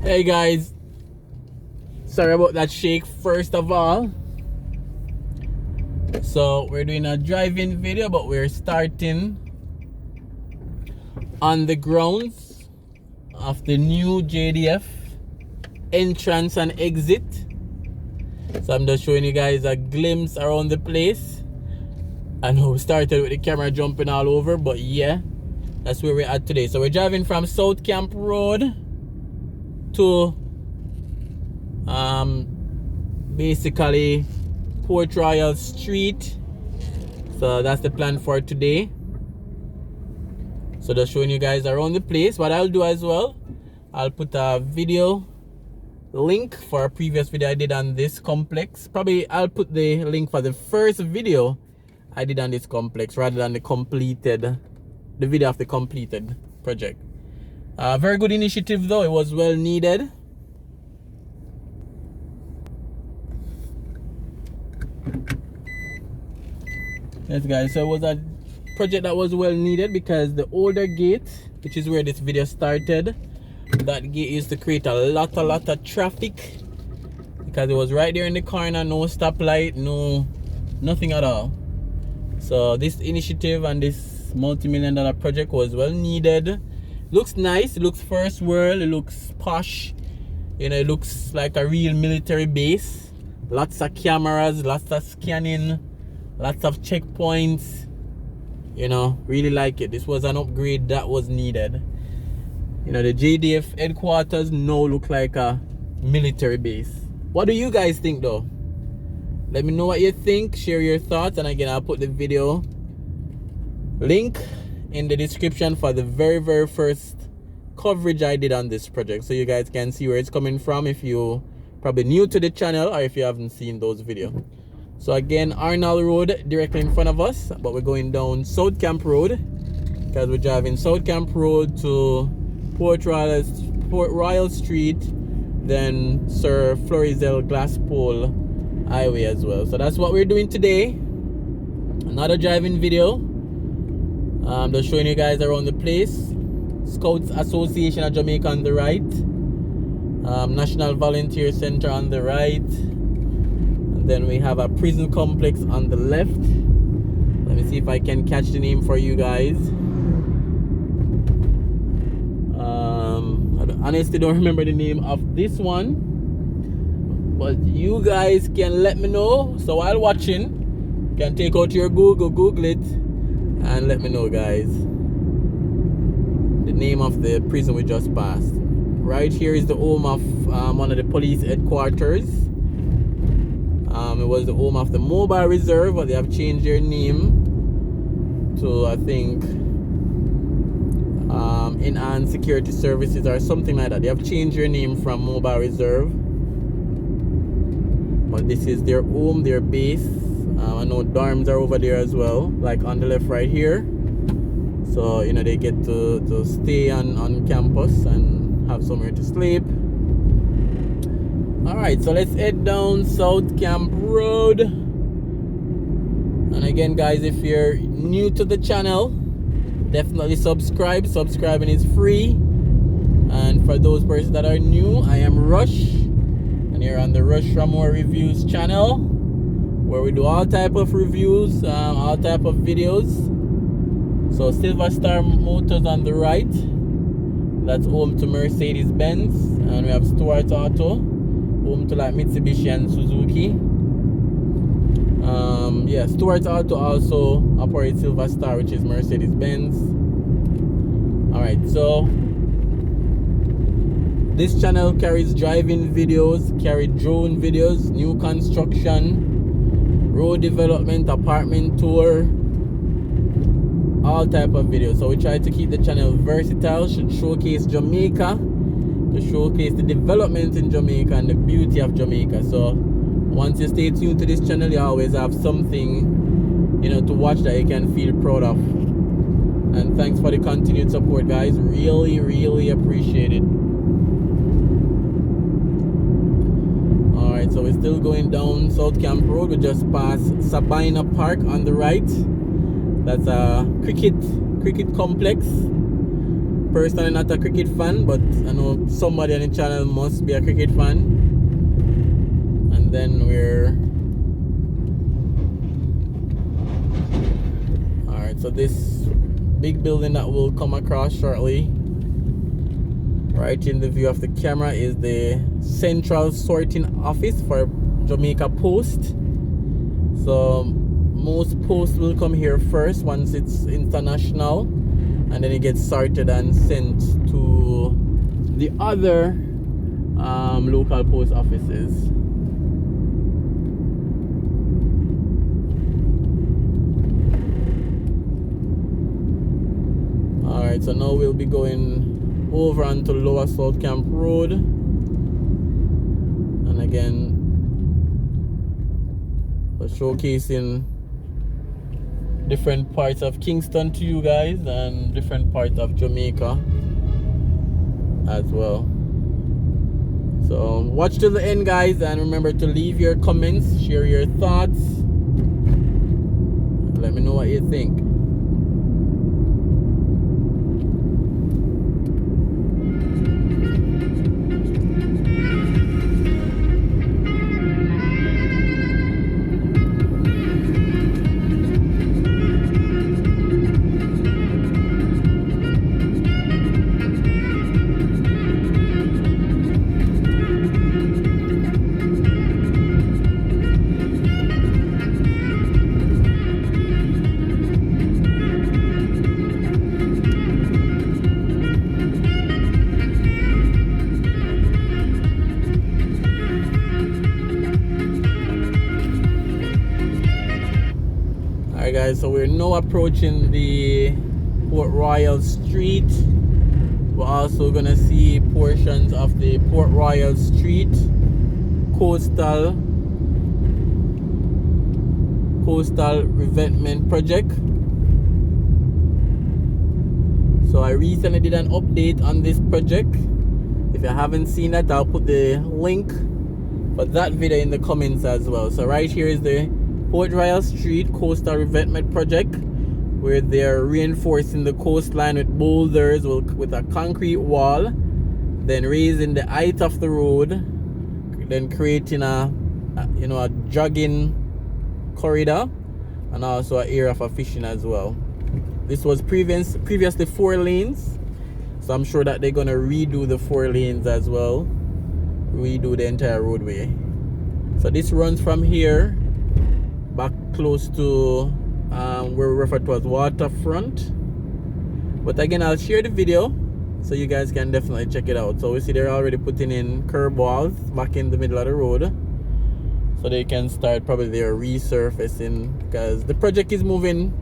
Hey guys, sorry about that shake first of all. So we're doing a drive-in video, but we're starting on the grounds of the new JDF entrance and exit. So I'm just showing you guys a glimpse around the place. I know we started with the camera jumping all over, but yeah, that's where we're at today. So we're driving from South Camp Road to basically Port Royal Street. So that's the plan for today. So just showing you guys around the place. What I'll do as well, I'll put a video link for a previous video I did on this complex. Probably I'll put the link for the first video I did on this complex rather than the video of the completed project. Very good initiative though, it was well needed. Yes guys, so it was a project that was well needed because the older gate, which is where this video started, that gate used to create a lot of traffic because it was right there in the corner, no stoplight, nothing at all. So this initiative and this multi-million-dollar project was well needed. Looks nice, it looks first world, it looks posh, you know, it looks like a real military base. Lots of cameras, lots of scanning, lots of checkpoints, you know, really like it. This was an upgrade that was needed. You know, the JDF headquarters now look like a military base. What do you guys think though? Let me know what you think, share your thoughts, and again I'll put the video link in the description for the very first coverage I did on this project, so you guys can see where it's coming from if you probably new to the channel or if you haven't seen those videos. So again, Arnold Road directly in front of us, but we're going down South Camp Road because we're driving South Camp Road to Port Royal Street, then Sir FLORIZEL Glasspole Highway as well. So that's what we're doing today. Another driving video. Just showing you guys around the place. Scouts Association of Jamaica on the right. National Volunteer Center on the right. And then we have a prison complex on the left. Let me see if I can catch the name for you guys. I honestly don't remember the name of this one, but you guys can let me know. So while watching, you can take out your Google it, and let me know, guys, the name of the prison we just passed. Right here is the home of one of the police headquarters. It was the home of the Mobile Reserve, but they have changed their name to, I think, Enhanced Security Services or something like that. They have changed their name from Mobile Reserve, but this is their home, their base. I know dorms are over there as well, like on the left right here. So you know, they get to stay on campus and have somewhere to sleep. Alright, so let's head down South Camp Road. And again guys, if you're new to the channel, definitely subscribe. Subscribing is free. And for those persons that are new, I am Rush, and you're on the Raymore Reviews channel, where we do all type of reviews, all type of videos. So Silver Star Motors on the right, that's home to Mercedes-Benz, and we have Stuart Auto, home to like Mitsubishi and Suzuki. Yeah, Stuart Auto also operates Silver Star, which is Mercedes-Benz. Alright, so this channel carries driving videos, carry drone videos, new construction, road development, apartment tour, all type of videos. So we try to keep the channel versatile, should showcase Jamaica, to showcase the development in Jamaica and the beauty of Jamaica. So once you stay tuned to this channel, you always have something, you know, to watch that you can feel proud of. And thanks for the continued support, guys. Really appreciate it. Alright, so we're still going down South Camp Road. We just passed Sabina Park on the right. That's a cricket complex. personally not a cricket fan, but I know somebody on the channel must be a cricket fan. And then we're alright, so this big building that we'll come across shortly, right in the view of the camera, is the central sorting office for Jamaica Post. So most posts will come here first once it's international, and then it gets sorted and sent to the other local post offices. Alright, so now we'll be going over onto Lower South Camp Road, and again we're showcasing different parts of Kingston to you guys and different parts of Jamaica as well. So watch till the end, guys, and remember to leave your comments, share your thoughts, let me know what you think. Alright guys, so we're now approaching the Port Royal Street. We're also gonna see portions of the Port Royal Street coastal revetment project. So I recently did an update on this project. If you haven't seen that, I'll put the link for that video in the comments as well. So right here is the Port Royal Street Coastal Revetment Project, where they're reinforcing the coastline with boulders with a concrete wall, then raising the height of the road, then creating a jogging corridor and also an area for fishing as well. This was previously 4 lanes, so I'm sure that they're gonna redo the 4 lanes as well, redo the entire roadway. So this runs from here back close to where we refer to as waterfront. But again, I'll share the video so you guys can definitely check it out. So we see they're already putting in curb walls back in the middle of the road, so they can start probably their resurfacing, because the project is moving,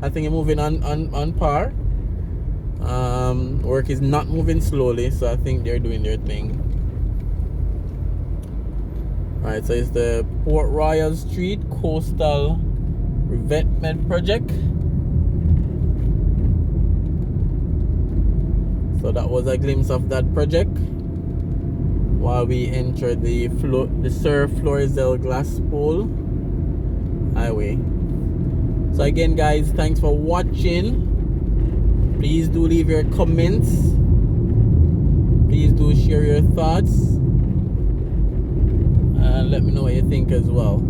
I think it's moving on par. Work is not moving slowly, so I think they're doing their thing. Alright, so it's the Port Royal Street Coastal Revetment Project. So that was a glimpse of that project while we entered the Sir FLORIZEL Glasspole highway. So again, guys, thanks for watching. Please do leave your comments. Please do share your thoughts. And let me know what you think as well.